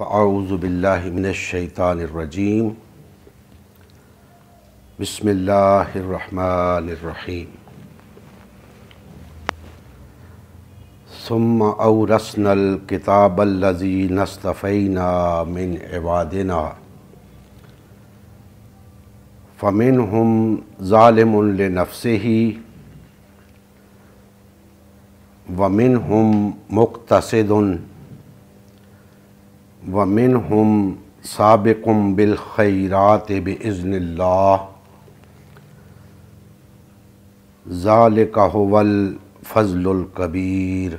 अऊज़ु बिल्लाहि मिनश्शैतानिर्रजीम बिस्मिल्लाहिर्रहमानिर्रहीम। सुम्मा औरसनल किताबल्लज़ीना इस्तफ़ैना मिन इबादिना फ़मिनहुम ज़ालिमुन लिनफ़्सिही वमिनहुम मुक़तसिदुन वमिनहुम साबिक़ुम बिल ख़ैरात बिइज़्निल्लाह ज़ालिका हुवल फ़ज़्लुल कबीर।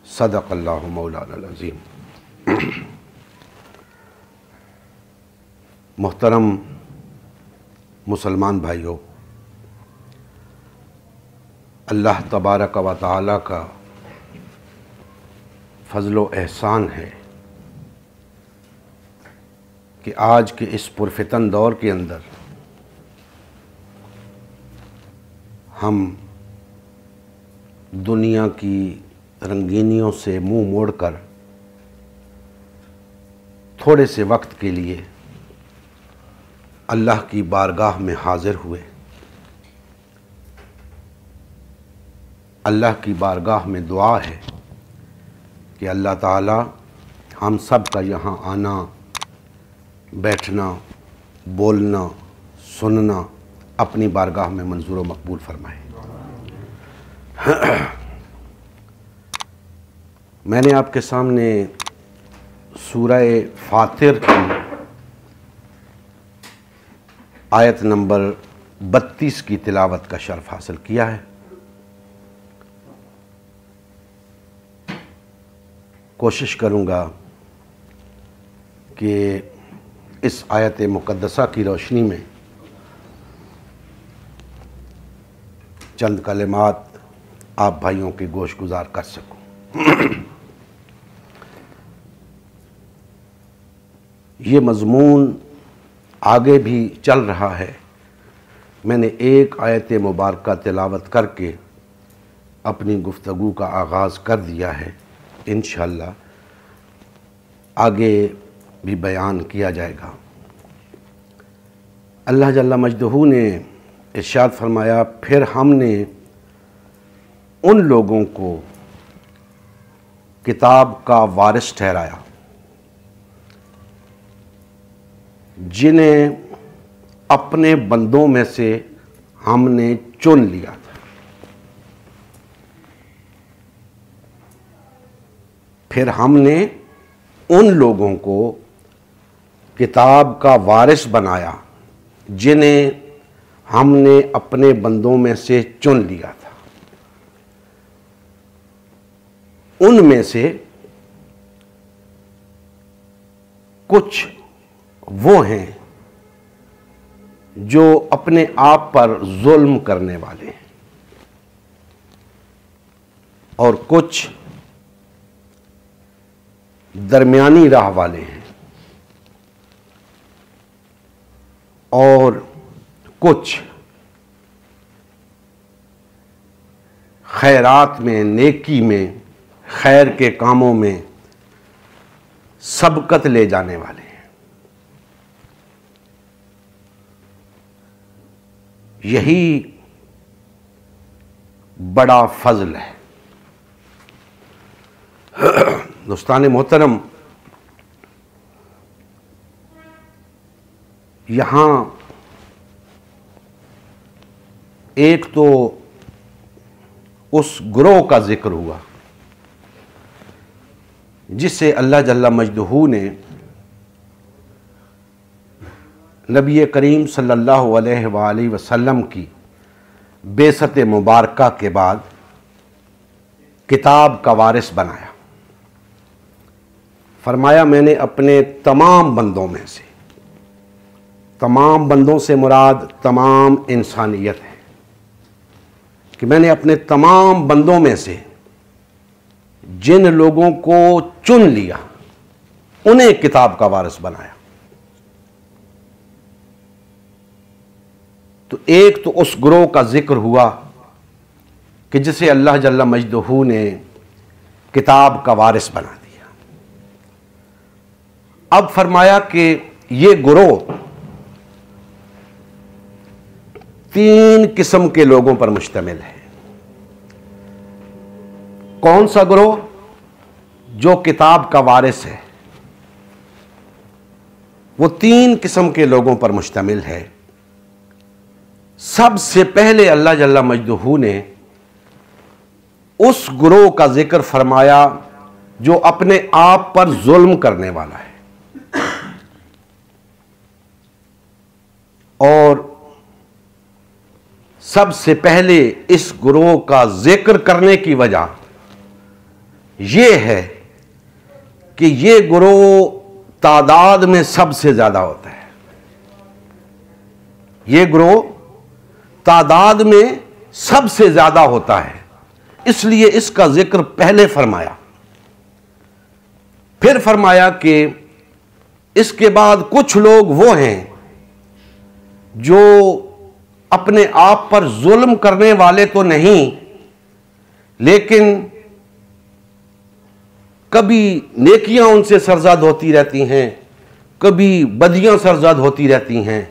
सदक़ल्लाहु मौलाना अज़ीम। मोहतरम मुसलमान भाइयों, अल्लाह तबारक व तआला का फ़ज़्ल व एहसान है कि आज के इस पुरफ़ितन दौर के अंदर हम दुनिया की रंगीनियों से मुंह मोड़कर थोड़े से वक्त के लिए अल्लाह की बारगाह में हाज़िर हुए। अल्लाह की बारगाह में दुआ है कि अल्लाह ताला हम सब का यहाँ आना, बैठना, बोलना, सुनना अपनी बारगाह में मंजूर व मकबूल फरमाए। मैंने आपके सामने सूरह फातिर की आयत नंबर 32 की तिलावत का शर्फ हासिल किया है। कोशिश करूँगा कि इस आयत मुक़द्दसा की रोशनी में चंद कलिमात आप भाइयों के गोश गुजार कर सकूं। ये मज़मून आगे भी चल रहा है। मैंने एक आयत मुबारका तिलावत करके अपनी गुफ्तगू का आगाज़ कर दिया है। इंशाअल्लाह आगे भी बयान किया जाएगा। अल्लाह जल्ला मजदहू ने इरशाद फरमाया, फिर हमने उन लोगों को किताब का वारिस ठहराया जिन्हें अपने बंदों में से हमने चुन लिया था। फिर हमने उन लोगों को किताब का वारिस बनाया जिन्हें हमने अपने बंदों में से चुन लिया था। उनमें से कुछ वो हैं जो अपने आप पर जुल्म करने वाले हैं और कुछ दरमियानी राह वाले हैं और कुछ खैरात में, नेकी में, खैर के कामों में सबकत ले जाने वाले हैं। यही बड़ा फजल है। दोस्तान मोहतरम, यहाँ एक तो उस ग्रोह का जिक्र हुआ जिससे अल्लाह जल्ला मजदहू ने नबी करीम सल्लल्लाहु अलैहि वसल्लम की बेसत मुबारका के बाद किताब का वारिस बनाया। फरमाया, मैंने अपने तमाम बंदों में से, तमाम बंदों से मुराद तमाम इंसानियत है, कि मैंने अपने तमाम बंदों में से जिन लोगों को चुन लिया उन्हें किताब का वारिस बनाया। तो एक तो उस ग्रोह का जिक्र हुआ कि जिसे अल्लाह जल्ला मजदहू ने किताब का वारिस बना दिया। अब फरमाया कि ये गिरोह 3 किस्म के लोगों पर मुश्तमिल है। कौन सा गिरोह? जो किताब का वारिस है, वो 3 किस्म के लोगों पर मुश्तमिल है। सबसे पहले अल्लाह जल्ला मजदूहू ने उस गिरोह का जिक्र फरमाया जो अपने आप पर जुल्म करने वाला है। और सबसे पहले इस गिरोह का जिक्र करने की वजह यह है कि यह गिरोह तादाद में सबसे ज्यादा होता है। यह गिरोह तादाद में सबसे ज्यादा होता है, इसलिए इसका जिक्र पहले फरमाया। फिर फरमाया कि इसके बाद कुछ लोग वो हैं जो अपने आप पर जुल्म करने वाले तो नहीं, लेकिन कभी नेकियां उनसे सरजद होती रहती हैं, कभी बदियां सरजद होती रहती हैं,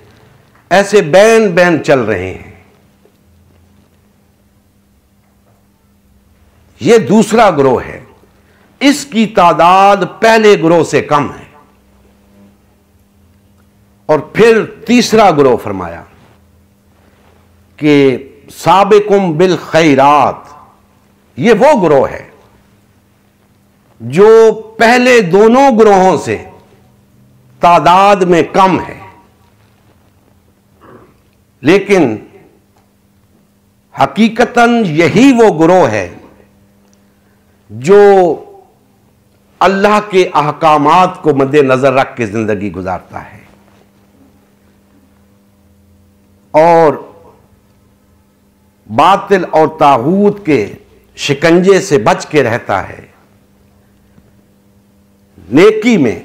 ऐसे बैन बैन चल रहे हैं। यह दूसरा गिरोह है, इसकी तादाद पहले गिरोह से कम है। और फिर तीसरा गिरोह फरमाया कि साबिकुम बिल खैरात, यह वो गिरोह है जो पहले दोनों गिरोहों से तादाद में कम है, लेकिन हकीकतन यही वो गिरोह है जो अल्लाह के अहकामात को मद्देनजर रख के जिंदगी गुजारता है और बातिल और तागूत के शिकंजे से बच के रहता है। नेकी में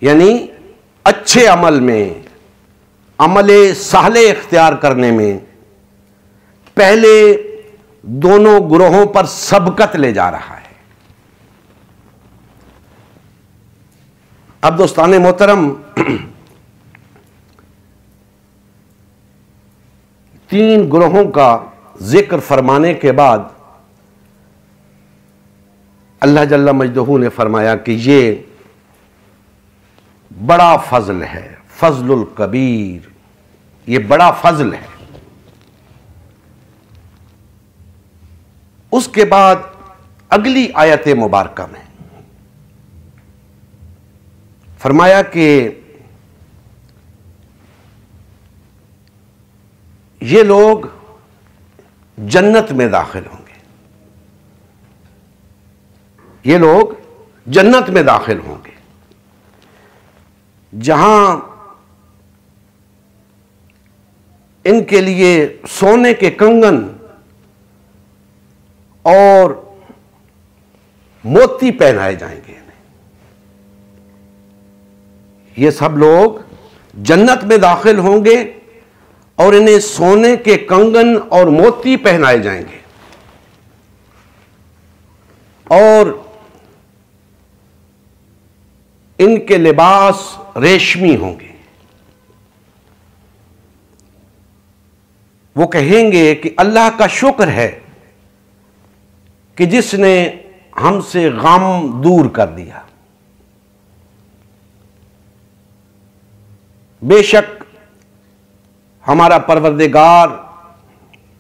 यानी अच्छे अमल में, अमले साले इख्तियार करने में पहले दोनों गिरोहों पर सबकत ले जा रहा है। अब दोस्ताने मोहतरम, 3 गिरोहों का जिक्र फरमाने के बाद अल्लाह जल्ला मजदूहू ने फरमाया कि ये बड़ा फजल है, फजलुल कबीर, ये बड़ा फजल है। उसके बाद अगली आयत मुबारका में फरमाया कि ये लोग जन्नत में दाखिल होंगे, ये लोग जन्नत में दाखिल होंगे जहां इनके लिए सोने के कंगन और मोती पहनाए जाएंगे। ये सब लोग जन्नत में दाखिल होंगे और इन्हें सोने के कंगन और मोती पहनाए जाएंगे और इनके लिबास रेशमी होंगे। वो कहेंगे कि अल्लाह का शुक्र है कि जिसने हमसे गम दूर कर दिया। बेशक हमारा परवरदिगार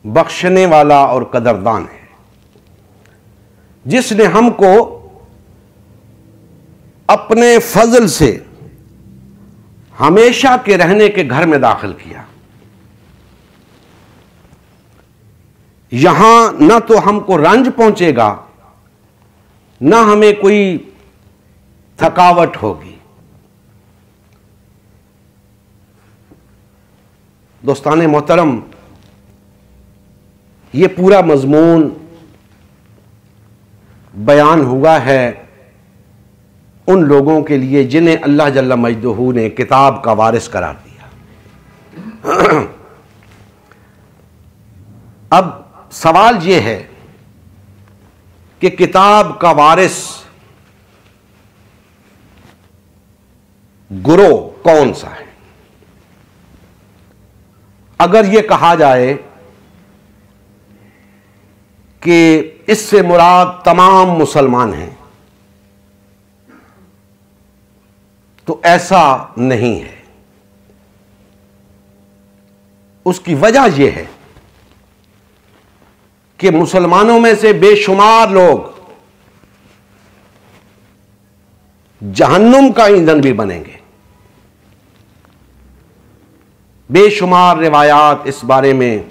बख्शने वाला और कदरदान है, जिसने हमको अपने फजल से हमेशा के रहने के घर में दाखिल किया। यहां ना तो हमको रंज पहुंचेगा, ना हमें कोई थकावट होगी। दोस्ताने मोहतरम, ये पूरा मजमून बयान हुआ है उन लोगों के लिए जिन्हें अल्लाह जल्ला मजदूहू ने किताब का वारिस करार दिया। अब सवाल यह है कि किताब का वारिस गिरोह कौन सा है। अगर यह कहा जाए कि इससे मुराद तमाम मुसलमान हैं, तो ऐसा नहीं है। उसकी वजह यह है कि मुसलमानों में से बेशुमार लोग जहन्नुम का ईंधन भी बनेंगे। बेशुमार रिवायात इस बारे में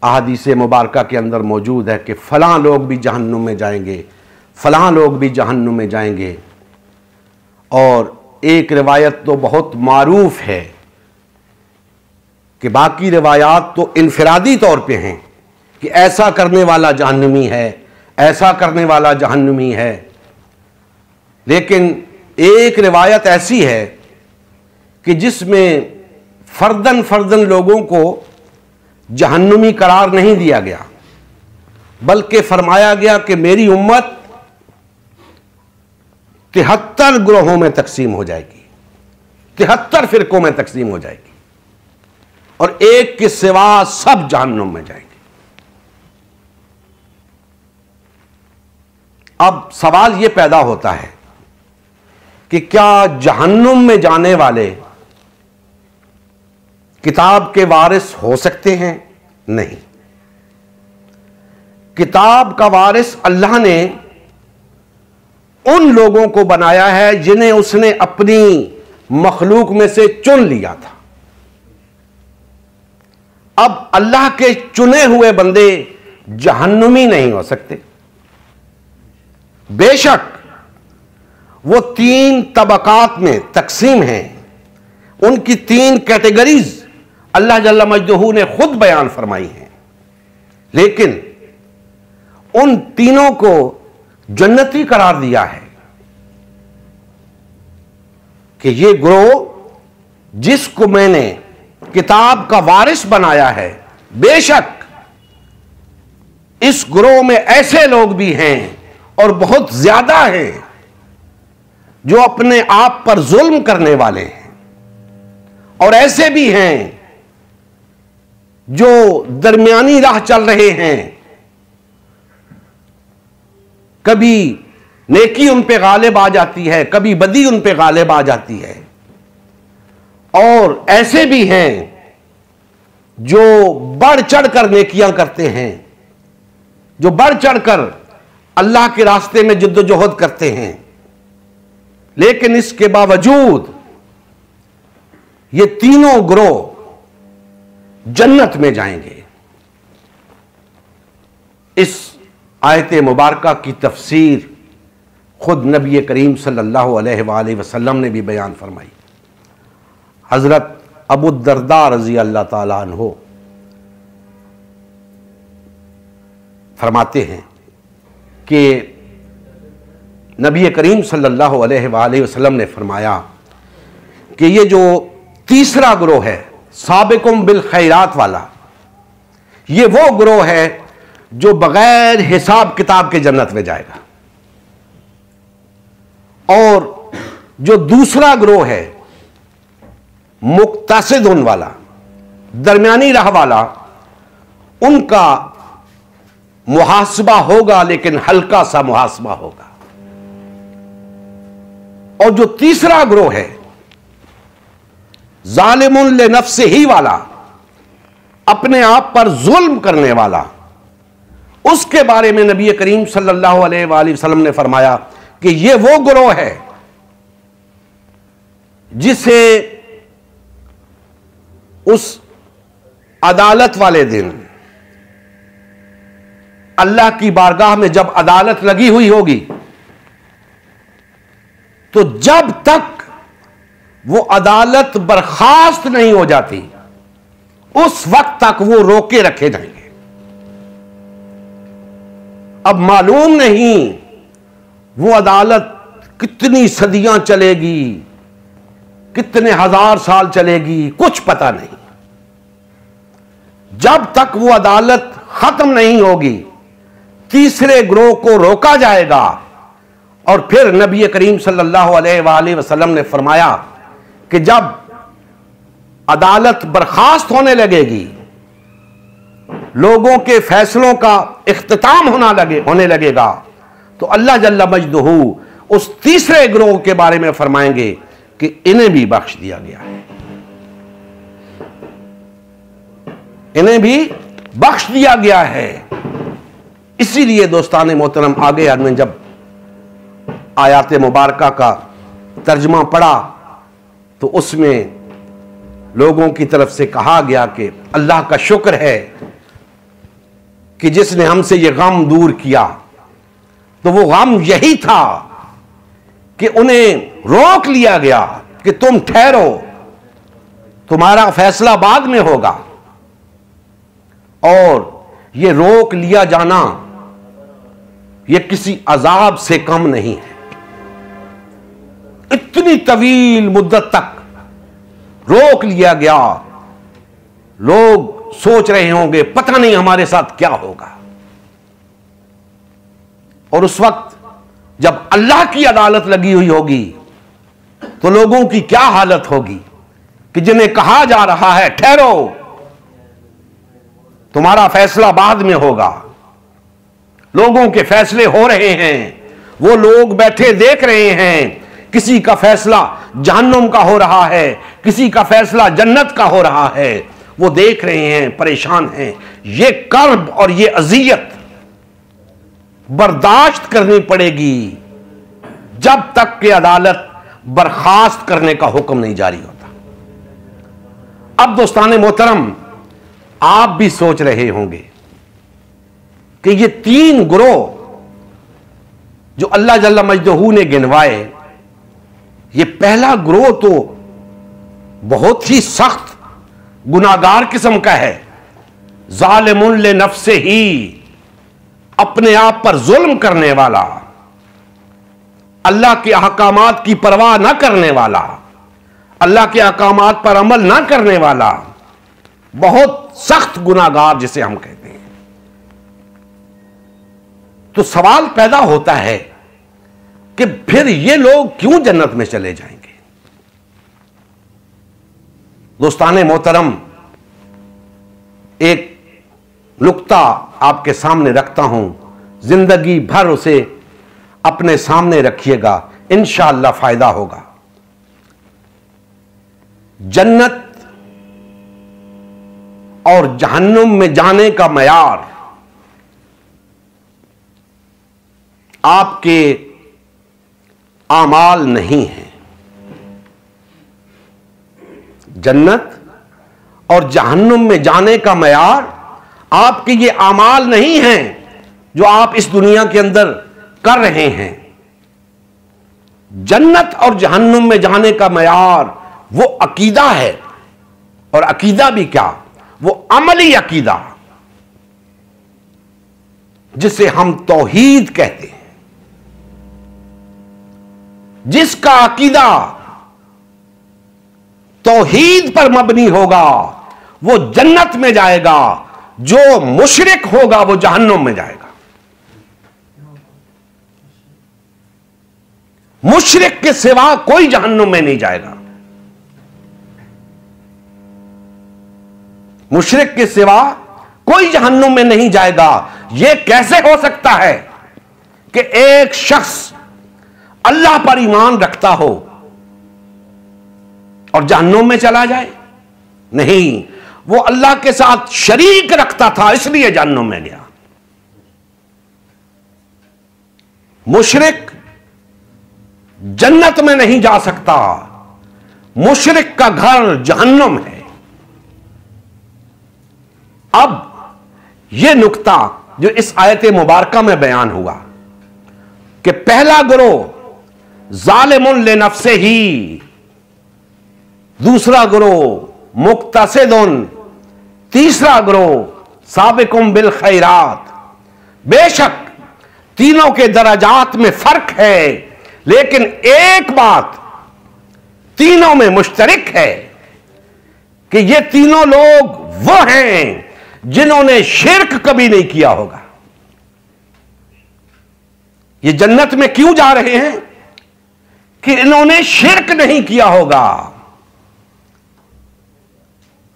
अहादीस मुबारका के अंदर मौजूद है कि फलां लोग भी जहन्नुम में जाएंगे, फलां लोग भी जहन्नुम में जाएंगे। और एक रिवायत तो बहुत मारूफ है कि बाकी रिवायात तो इनफरादी तौर पे हैं कि ऐसा करने वाला जहन्नुमी है, ऐसा करने वाला जहन्नुमी है। लेकिन एक रिवायत ऐसी है कि जिसमें फर्दन फर्दन लोगों को जहन्नुमी करार नहीं दिया गया, बल्कि फरमाया गया कि मेरी उम्मत 73 ग्रोहों में तकसीम हो जाएगी, 73 फिरकों में तकसीम हो जाएगी, और एक के सिवा सब जहन्नुम में जाएंगे। अब सवाल यह पैदा होता है कि क्या जहन्नुम में जाने वाले किताब के वारिस हो सकते हैं? नहीं। किताब का वारिस अल्लाह ने उन लोगों को बनाया है जिन्हें उसने अपनी मखलूक में से चुन लिया था। अब अल्लाह के चुने हुए बंदे जहन्नुमी नहीं हो सकते। बेशक वो 3 तबकात में तकसीम हैं, उनकी 3 कैटेगरीज अल्लाह जल्ला मजदूहू ने खुद बयान फरमाई हैं, लेकिन उन तीनों को जन्नती करार दिया है कि ये गिरोह जिसको मैंने किताब का वारिस बनाया है, बेशक इस गिरोह में ऐसे लोग भी हैं और बहुत ज्यादा हैं जो अपने आप पर जुल्म करने वाले हैं, और ऐसे भी हैं जो दरमियानी राह चल रहे हैं। कभी नेकी उन पे गालिब आ जाती है, कभी बदी उन पे गालिब आ जाती है, और ऐसे भी हैं जो बढ़ चढ़कर नेकियां करते हैं, जो बढ़ चढ़कर अल्लाह के रास्ते में जिद्दोजहद करते हैं। लेकिन इसके बावजूद ये तीनों गिरोह जन्नत में जाएंगे। इस आयत मुबारका की तफसीर खुद नबी करीम सल्लल्लाहु अलैहि वसल्लम ने भी बयान फरमाई। हजरत अबू दरदा रजी अल्लाह ताला अन्हो फरमाते हैं कि नबी करीम सल्लल्लाहु अलैहि वसल्लम ने फरमाया कि ये जो तीसरा गिरोह है साबिकुम बिल खैरात वाला, ये वो गिरोह है जो बगैर हिसाब किताब के जन्नत में जाएगा। और जो दूसरा गिरोह है मुक्तसिदुन वाला, दरमियानी राह वाला, उनका मुहासबा होगा लेकिन हल्का सा मुहासबा होगा। और जो तीसरा गिरोह है जालिमुन लिनफ्सिही वाला, अपने आप पर जुल्म करने वाला, उसके बारे में नबी करीम सल्लल्लाहु अलैहि वसल्लम ने फरमाया कि यह वो गिरोह है जिसे उस अदालत वाले दिन अल्लाह की बारगाह में जब अदालत लगी हुई होगी, तो जब तक वो अदालत बर्खास्त नहीं हो जाती उस वक्त तक वो रोके रखे जाएंगे। अब मालूम नहीं वो अदालत कितनी सदियां चलेगी, कितने हजार साल चलेगी, कुछ पता नहीं। जब तक वो अदालत खत्म नहीं होगी तीसरे गिरोह को रोका जाएगा और फिर नबी करीम सल्लल्लाहु अलैहि वसल्लम ने फरमाया कि जब अदालत बर्खास्त होने लगेगी, लोगों के फैसलों का इख्तिताम होने लगेगा, तो अल्लाह जल्ला मजदहू उस तीसरे गिरोह के बारे में फरमाएंगे कि इन्हें भी बख्श दिया गया है, इन्हें भी बख्श दिया गया है। इसीलिए दोस्तान मोहतरम, आगे हमने जब आयात मुबारका का तर्जमा पढ़ा तो उसमें लोगों की तरफ से कहा गया कि अल्लाह का शुक्र है कि जिसने हमसे ये गम दूर किया। तो वो गम यही था कि उन्हें रोक लिया गया कि तुम ठहरो, तुम्हारा फैसला बाद में होगा। और ये रोक लिया जाना ये किसी अजाब से कम नहीं है। इतनी तवील मुद्दत तक रोक लिया गया, लोग सोच रहे होंगे पता नहीं हमारे साथ क्या होगा। और उस वक्त जब अल्लाह की अदालत लगी हुई होगी तो लोगों की क्या हालत होगी कि जिन्हें कहा जा रहा है ठहरो, तुम्हारा फैसला बाद में होगा। लोगों के फैसले हो रहे हैं, वो लोग बैठे देख रहे हैं, किसी का फैसला जहन्नुम का हो रहा है, किसी का फैसला जन्नत का हो रहा है। वो देख रहे हैं, परेशान हैं। ये कर्ब और ये अजियत बर्दाश्त करनी पड़ेगी जब तक कि अदालत बर्खास्त करने का हुक्म नहीं जारी होता। अब दोस्तान मोहतरम, आप भी सोच रहे होंगे कि ये तीन गिरोह जो अल्लाह जल्ला मजदहू ने गिनवाए, ये पहला गिरोह तो बहुत ही सख्त गुनाहगार किस्म का है। जालिमुन ले नफ्से ही, अपने आप पर जुल्म करने वाला, अल्लाह के अहकामात की परवाह ना करने वाला, अल्लाह के अहकामात पर अमल ना करने वाला, बहुत सख्त गुनाहगार जिसे हम कहते हैं। तो सवाल पैदा होता है कि फिर ये लोग क्यों जन्नत में चले जाएंगे। दोस्ताने मोहतरम, एक नुक्ता आपके सामने रखता हूं, जिंदगी भर उसे अपने सामने रखिएगा, इंशाअल्लाह फायदा होगा। जन्नत और जहन्नुम में जाने का मयार आपके आमाल नहीं है। जन्नत और जहन्नुम में जाने का मयार आपके ये आमाल नहीं हैं जो आप इस दुनिया के अंदर कर रहे हैं। जन्नत और जहन्नुम में जाने का मयार वो अकीदा है, और अकीदा भी क्या, वो अमली अकीदा जिसे हम तौहीद कहते हैं। जिसका अकीदा तौहीद पर मबनी होगा वो जन्नत में जाएगा, जो मुशरिक होगा वो जहन्नुम में जाएगा। मुशरिक के सिवा कोई जहन्नुम में नहीं जाएगा। मुशरिक के सिवा कोई जहन्नुम में नहीं जाएगा। यह कैसे हो सकता है कि एक शख्स अल्लाह पर ईमान रखता हो और जहन्नुम में चला जाए? नहीं, वो अल्लाह के साथ शरीक रखता था इसलिए जहन्नुम में गया। मुशरिक जन्नत में नहीं जा सकता, मुशरिक का घर जहन्नुम है। अब यह नुक्ता जो इस आयत मुबारका में बयान हुआ कि पहला गिरोह जालिमुन ले नफ्से ही, दूसरा गिरोह मुक्तसिदुन, तीसरा गिरोह साबिकुम बिल खैरात। बेशक तीनों के दराजात में फर्क है, लेकिन एक बात तीनों में मुश्तरक है कि ये तीनों लोग वो हैं जिन्होंने शिर्क कभी नहीं किया होगा। ये जन्नत में क्यों जा रहे हैं? कि इन्होंने शिर्क नहीं किया होगा।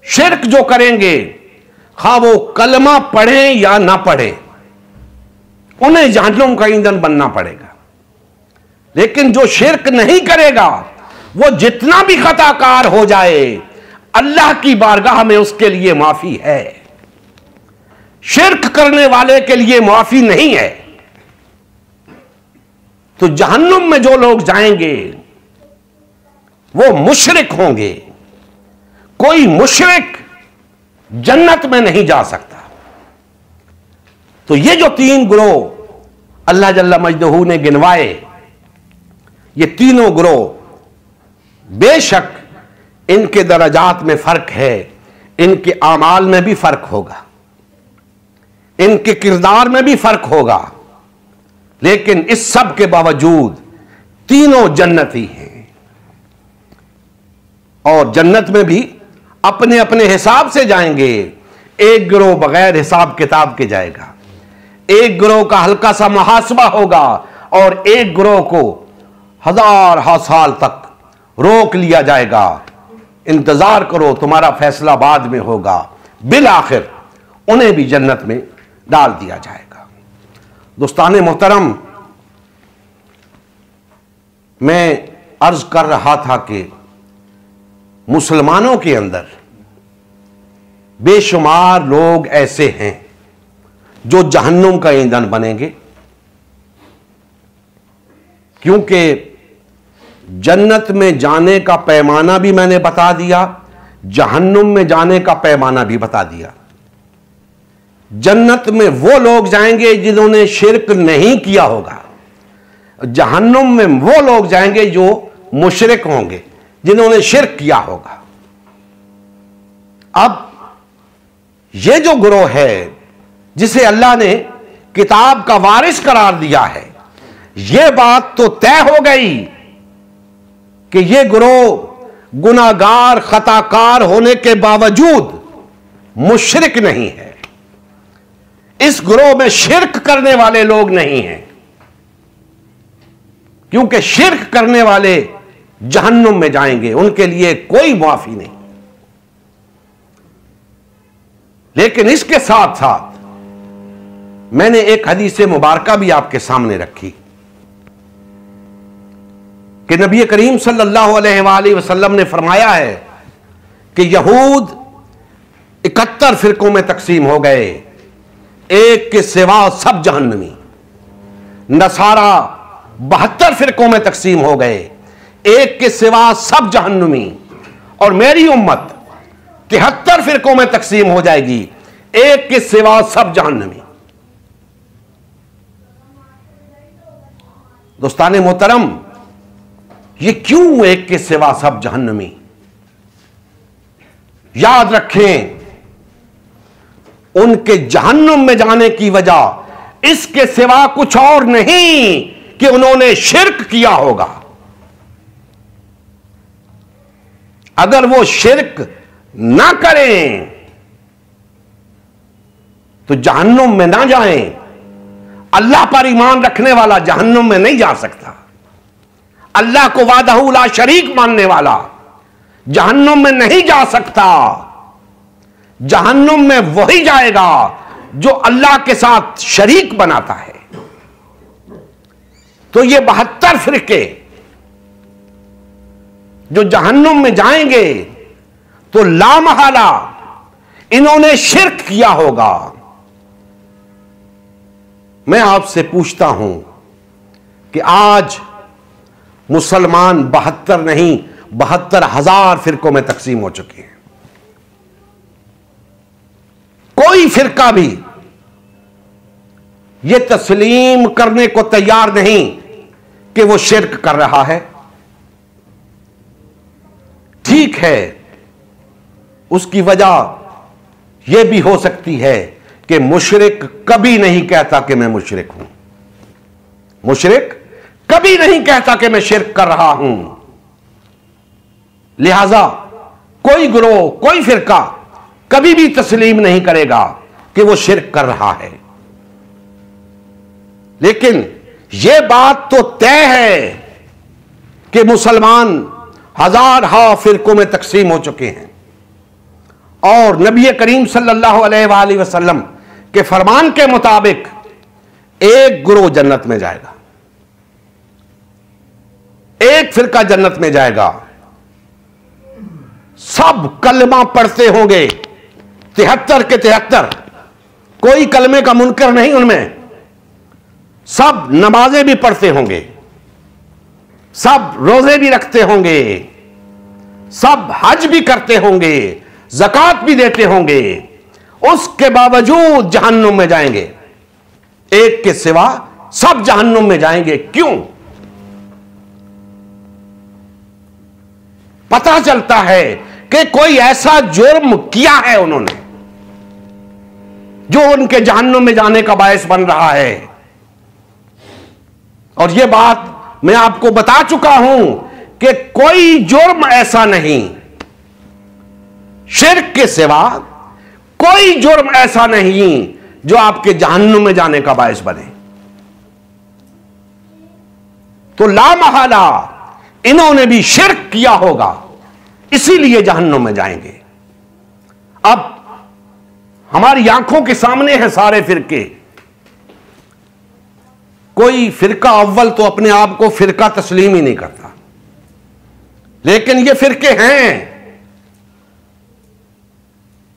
शिर्क जो करेंगे, खा वो कलमा पढ़े या ना पढ़े, उन्हें जहन्नुम का ईंधन बनना पड़ेगा। लेकिन जो शिर्क नहीं करेगा, वो जितना भी खताकार हो जाए, अल्लाह की बारगाह में उसके लिए माफी है। शिर्क करने वाले के लिए माफी नहीं है। तो जहन्नुम में जो लोग जाएंगे वो मुशरिक होंगे। कोई मुशरिक जन्नत में नहीं जा सकता। तो ये जो तीन ग्रोह अल्लाह जल्ला मजदहू ने गिनवाए, ये तीनों ग्रोह बेशक इनके दर्जात में फर्क है, इनके आमाल में भी फर्क होगा, इनके किरदार में भी फर्क होगा, लेकिन इस सब के बावजूद तीनों जन्नती हैं। और जन्नत में भी अपने अपने हिसाब से जाएंगे। एक गिरोह बगैर हिसाब किताब के जाएगा, एक गिरोह का हल्का सा मुहासबा होगा, और एक गिरोह को हजार साल तक रोक लिया जाएगा। इंतजार करो, तुम्हारा फैसला बाद में होगा। बिल आखिर उन्हें भी जन्नत में डाल दिया जाएगा। दोस्ताने मोहतरम, मैं अर्ज कर रहा था कि मुसलमानों के अंदर बेशुमार लोग ऐसे हैं जो जहन्नुम का ईंधन बनेंगे, क्योंकि जन्नत में जाने का पैमाना भी मैंने बता दिया, जहन्नुम में जाने का पैमाना भी बता दिया। जन्नत में वो लोग जाएंगे जिन्होंने शिर्क नहीं किया होगा, जहन्नुम में वो लोग जाएंगे जो मुशरिक होंगे, जिन्होंने शिर्क किया होगा। अब ये जो गिरोह है जिसे अल्लाह ने किताब का वारिस करार दिया है, यह बात तो तय हो गई कि यह गिरोह गुनाहगार खताकार होने के बावजूद मुशरिक नहीं है। इस गिरोह में शिर्क करने वाले लोग नहीं हैं, क्योंकि शिर्क करने वाले जहन्नुम में जाएंगे, उनके लिए कोई माफी नहीं। लेकिन इसके साथ साथ मैंने एक हदीस मुबारका भी आपके सामने रखी कि नबी करीम सल्लल्लाहु अलैहि वसल्लम ने फरमाया है कि यहूद 71 फिरकों में तकसीम हो गए, एक के सिवा सब जहन्नमी। नसारा 72 फिरकों में तकसीम हो गए, एक के सिवा सब जहन्नमी। और मेरी उम्मत 73 फिरकों में तकसीम हो जाएगी, एक के सिवा सब जहन्नमी। दोस्ताने मोहतरम, ये क्यों एक के सिवा सब जहन्नमी? याद रखें, उनके जहन्नुम में जाने की वजह इसके सिवा कुछ और नहीं कि उन्होंने शिर्क किया होगा। अगर वो शिर्क ना करें तो जहन्नुम में ना जाएं। अल्लाह पर ईमान रखने वाला जहन्नुम में नहीं जा सकता। अल्लाह को वादहू ला शरीक मानने वाला जहन्नुम में नहीं जा सकता। जहन्नुम में वही जाएगा जो अल्लाह के साथ शरीक बनाता है। तो ये 72 फिरके जो जहन्नुम में जाएंगे, तो लामहला इन्होंने शिर्क किया होगा। मैं आपसे पूछता हूं कि आज मुसलमान 72 नहीं 72,000 फिरकों में तकसीम हो चुके हैं। कोई फिरका भी यह तस्लीम करने को तैयार नहीं कि वो शिर्क कर रहा है। ठीक है, उसकी वजह यह भी हो सकती है कि मुशरिक कभी नहीं कहता कि मैं मुशरिक हूं। मुशरिक कभी नहीं कहता कि मैं शिर्क कर रहा हूं। लिहाजा कोई गिरोह, कोई फिरका कभी भी तस्लीम नहीं करेगा कि वो शिर्क कर रहा है। लेकिन यह बात तो तय है कि मुसलमान हजार फिरकों में तकसीम हो चुके हैं और नबी करीम सल्लल्लाहु अलैहि वसल्लम के फरमान के मुताबिक एक गुरोह जन्नत में जाएगा, एक फिरका जन्नत में जाएगा। सब कलमा पढ़ते होंगे, 73 के 73, कोई कलमे का मुनकर नहीं उनमें। सब नमाजें भी पढ़ते होंगे, सब रोजे भी रखते होंगे, सब हज भी करते होंगे, ज़कात भी देते होंगे, उसके बावजूद जहन्नुम में जाएंगे। एक के सिवा सब जहन्नुम में जाएंगे। क्यों? पता चलता है कि कोई ऐसा जुर्म किया है उन्होंने जो उनके जहन्नुम में जाने का बायस बन रहा है। और यह बात मैं आपको बता चुका हूं कि कोई जुर्म ऐसा नहीं, शिर्क के सिवा कोई जुर्म ऐसा नहीं जो आपके जहन्नुम में जाने का बायस बने। तो लामहला इन्होंने भी शिर्क किया होगा, इसीलिए जहन्नुम में जाएंगे। अब हमारी आंखों के सामने हैं सारे फिरके। कोई फिरका अव्वल तो अपने आप को फिरका तस्लीम ही नहीं करता, लेकिन ये फिरके हैं।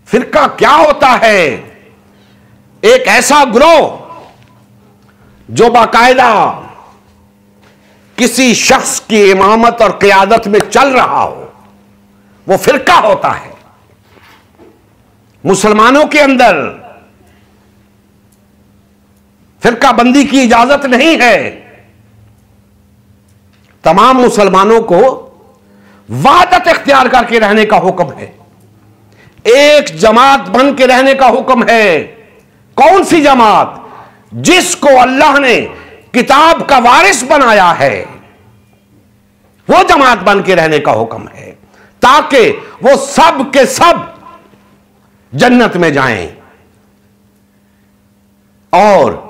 फिरका क्या होता है? एक ऐसा ग्रोह जो बाकायदा किसी शख्स की इमामत और क़यादत में चल रहा हो, वो फिरका होता है। मुसलमानों के अंदर फिरका बंदी की इजाजत नहीं है। तमाम मुसलमानों को वहदत इख्तियार करके रहने का हुक्म है, एक जमात बन के रहने का हुक्म है। कौन सी जमात? जिसको अल्लाह ने किताब का वारिस बनाया है, वो जमात बन के रहने का हुक्म है, ताकि वो सब के सब जन्नत में जाएं। और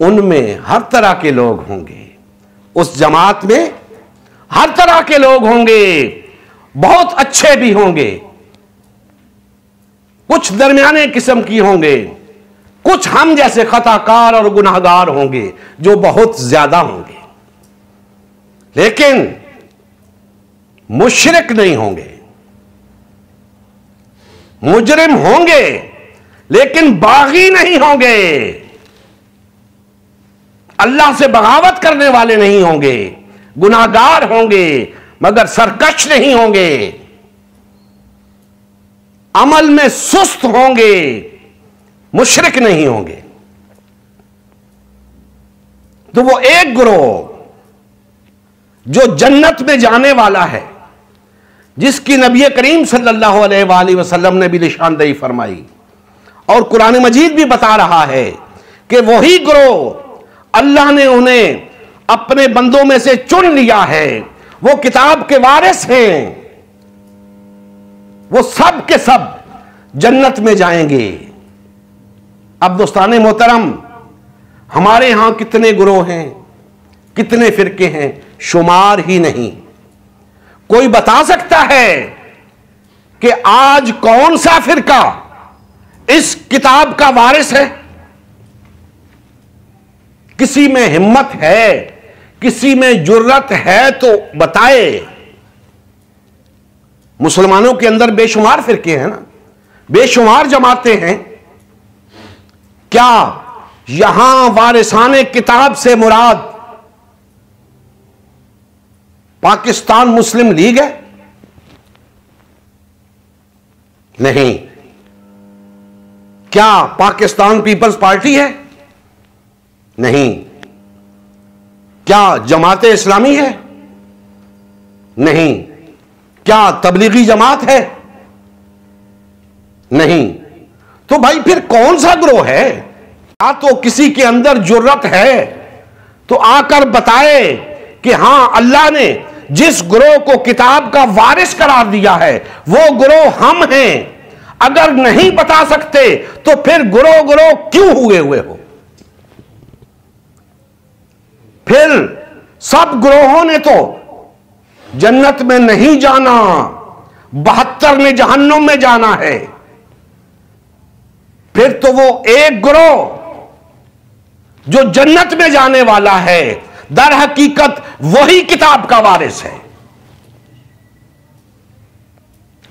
उनमें हर तरह के लोग होंगे, उस जमात में हर तरह के लोग होंगे, बहुत अच्छे भी होंगे, कुछ दरमियाने किस्म की होंगे, कुछ हम जैसे खताकार और गुनाहगार होंगे जो बहुत ज्यादा होंगे, लेकिन मुशरिक नहीं होंगे। मुजरिम होंगे लेकिन बागी नहीं होंगे, अल्लाह से बगावत करने वाले नहीं होंगे, गुनाहगार होंगे मगर सरकश नहीं होंगे, अमल में सुस्त होंगे, मुशरिक नहीं होंगे। तो वो एक ग्रोह जो जन्नत में जाने वाला है, जिसकी नबी करीम सल्लल्लाहु अलैहि वसल्लम ने भी निशानदेही फरमाई और कुरान मजीद भी बता रहा है कि वही ग्रोह अल्लाह ने उन्हें अपने बंदों में से चुन लिया है, वो किताब के वारिस हैं, वो सब के सब जन्नत में जाएंगे। अब दोस्ताने मोहतरम, हमारे यहां कितने ग्रोह हैं, कितने फिरके हैं, शुमार ही नहीं। कोई बता सकता है कि आज कौन सा फिरका इस किताब का वारिस है? किसी में हिम्मत है, किसी में जुर्रत है तो बताए। मुसलमानों के अंदर बेशुमार फिरके हैं ना, बेशुमार जमातें हैं। क्या यहां वारिसाने किताब से मुराद पाकिस्तान मुस्लिम लीग है? नहीं। क्या पाकिस्तान पीपल्स पार्टी है? नहीं। क्या जमाते इस्लामी है? नहीं। क्या तबलीगी जमात है? नहीं। तो भाई फिर कौन सा ग्रोह है? या तो किसी के अंदर जुर्रत है तो आकर बताए कि हां अल्लाह ने जिस ग्रोह को किताब का वारिस करार दिया है वो ग्रोह हम हैं। अगर नहीं बता सकते तो फिर ग्रोह ग्रोह क्यों हुए हो? फिर सब ग्रोहों ने तो जन्नत में नहीं जाना, 72 ने जहन्नुम में जाना है। फिर तो वो एक ग्रोह जो जन्नत में जाने वाला है, दर हकीकत वही किताब का वारिस है।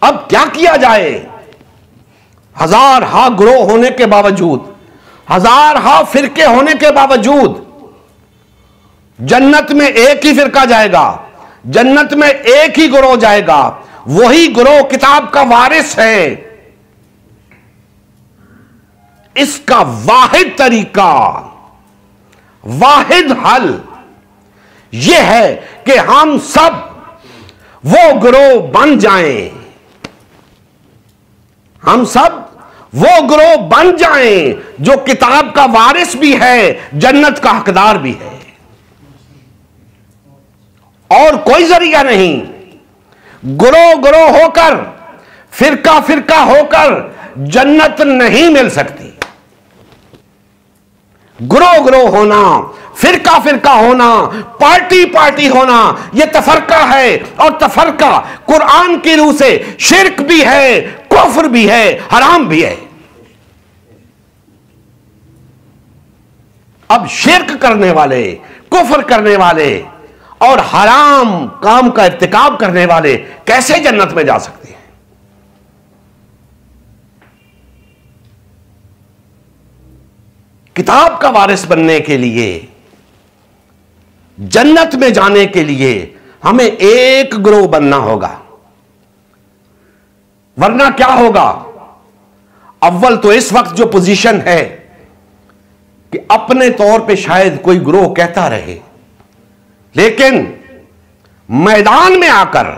अब क्या किया जाए? हजार हा ग्रोह होने के बावजूद, हजार हा फिरके होने के बावजूद जन्नत में एक ही फिरका जाएगा, जन्नत में एक ही ग्रोह जाएगा, वही ग्रोह किताब का वारिस है। इसका वाहिद तरीका, वाहिद हल यह है कि हम सब वो ग्रोह बन जाएं, हम सब वो ग्रोह बन जाएं जो किताब का वारिस भी है, जन्नत का हकदार भी है। और कोई जरिया नहीं। ग्रोह ग्रोह होकर, फिरका फिरका होकर जन्नत नहीं मिल सकती। ग्रोह ग्रोह होना, फिरका फिरका होना, पार्टी पार्टी होना, यह तफरका है। और तफरका कुरान की रूह से शिर्क भी है, कुफ्र भी है, हराम भी है। अब शिर्क करने वाले, कुफ्र करने वाले और हराम काम का इर्तिकाब करने वाले कैसे जन्नत में जा सकते हैं? किताब का वारिस बनने के लिए, जन्नत में जाने के लिए हमें एक ग्रोह बनना होगा, वरना क्या होगा? अव्वल तो इस वक्त जो पोजीशन है कि अपने तौर पे शायद कोई ग्रोह कहता रहे, लेकिन मैदान में आकर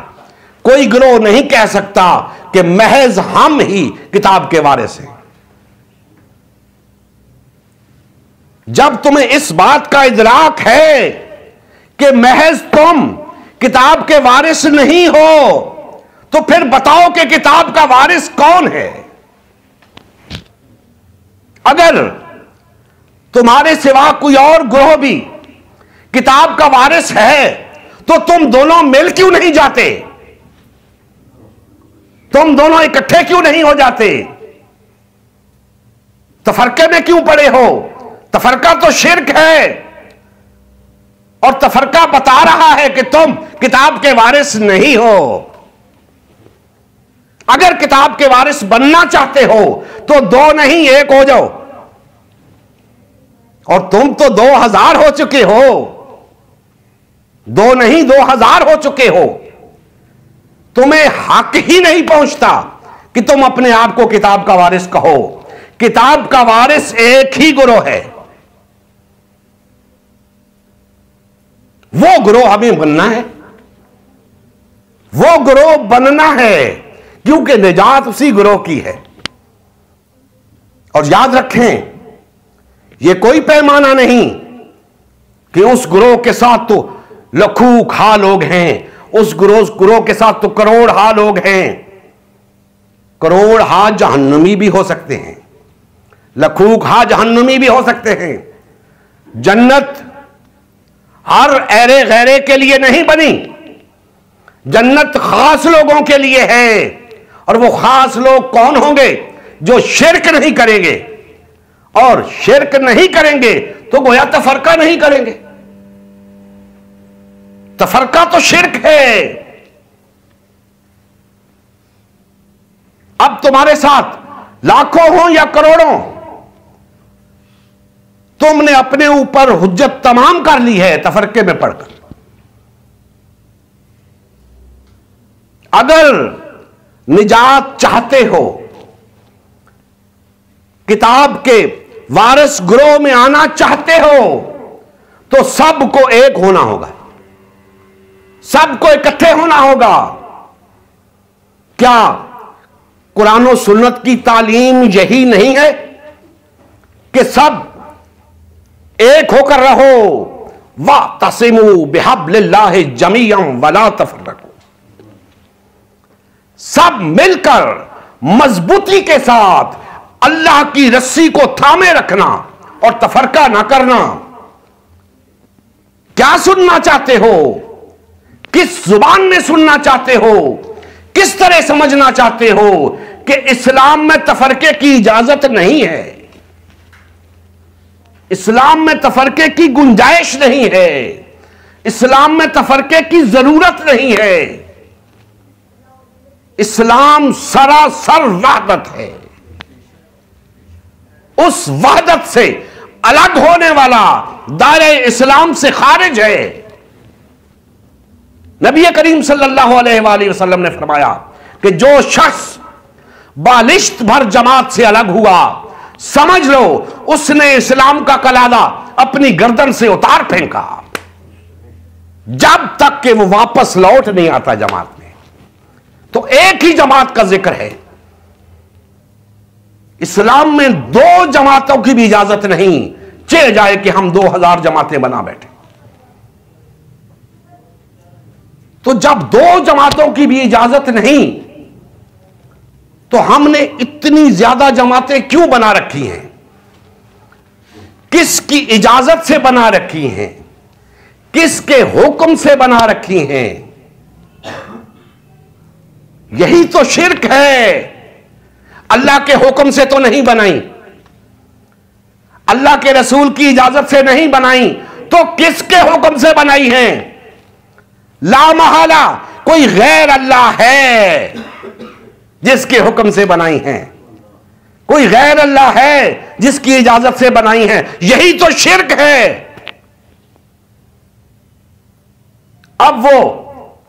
कोई ग्रोह नहीं कह सकता कि महज हम ही किताब के वारिस हैं। जब तुम्हें इस बात का इदराक है कि महज तुम किताब के वारिस नहीं हो, तो फिर बताओ कि किताब का वारिस कौन है? अगर तुम्हारे सिवा कोई और ग्रोह भी किताब का वारिस है, तो तुम दोनों मिल क्यों नहीं जाते? तुम दोनों इकट्ठे क्यों नहीं हो जाते? तफरके में क्यों पड़े हो? तफरका तो शिर्क है, और तफरका बता रहा है कि तुम किताब के वारिस नहीं हो। अगर किताब के वारिस बनना चाहते हो तो दो नहीं एक हो जाओ। और तुम तो 2000 हो चुके हो, दो नहीं 2000 हो चुके हो। तुम्हें हक ही नहीं पहुंचता कि तुम अपने आप को किताब का वारिस कहो। किताब का वारिस एक ही ग्रोह है, वो ग्रोह हमें बनना है, वो ग्रोह बनना है, क्योंकि निजात उसी ग्रोह की है। और याद रखें, यह कोई पैमाना नहीं कि उस ग्रोह के साथ तो लाखों खा लोग हैं, उस ग्रोह के साथ तो करोड़ हा लोग हैं। करोड़ हा जहन्नमी भी हो सकते हैं, लाखों खा जहन्नमी भी हो सकते हैं। जन्नत हर ऐरे गैरे के लिए नहीं बनी, जन्नत खास लोगों के लिए है। और वो खास लोग कौन होंगे? जो शिर्क नहीं करेंगे, और शिर्क नहीं करेंगे तो गोया तफरका नहीं करेंगे। तफरका तो शिर्क है। अब तुम्हारे साथ लाखों हो या करोड़ों, तुमने अपने ऊपर हुज्जत तमाम कर ली है तफरके में पढ़कर। अगर निजात चाहते हो, किताब के वारिस ग्रोह में आना चाहते हो, तो सबको एक होना होगा, सबको इकट्ठे होना होगा। क्या कुरान और सुन्नत की तालीम यही नहीं है कि सब एक होकर रहो? वातसिमू बिहब्लिल्लाहि जमीअन वला तफर्रकू, सब मिलकर मजबूती के साथ अल्लाह की रस्सी को थामे रखना और तफरका ना करना। क्या सुनना चाहते हो, किस जुबान में सुनना चाहते हो, किस तरह समझना चाहते हो कि इस्लाम में तफरके की इजाजत नहीं है, इस्लाम में तफरके की गुंजाइश नहीं है, इस्लाम में तफरके की जरूरत नहीं है। इस्लाम सरासर वहदत है। उस वहदत से अलग होने वाला दायरे इस्लाम से खारिज है। नबी करीम सल्लल्लाहु अलैहि वसल्लम ने फरमाया कि जो शख्स बालिश्त भर जमात से अलग हुआ, समझ लो उसने इस्लाम का कलादा अपनी गर्दन से उतार फेंका, जब तक कि वो वापस लौट नहीं आता जमात में। तो एक ही जमात का जिक्र है। इस्लाम में दो जमातों की भी इजाजत नहीं, चले जाए कि हम 2000 जमातें बना बैठे। तो जब दो जमातों की भी इजाजत नहीं, तो हमने इतनी ज्यादा जमातें क्यों बना रखी हैं? किसकी इजाजत से बना रखी हैं? किसके हुक्म से बना रखी हैं? यही तो शिर्क है। अल्लाह के हुक्म से तो नहीं बनाई, अल्लाह के रसूल की इजाजत से नहीं बनाई, तो किसके हुक्म से बनाई हैं? ला महला कोई गैर अल्लाह है जिसके हुक्म से बनाई हैं, कोई गैर अल्लाह है जिसकी इजाजत से बनाई हैं। यही तो शिर्क है। अब वो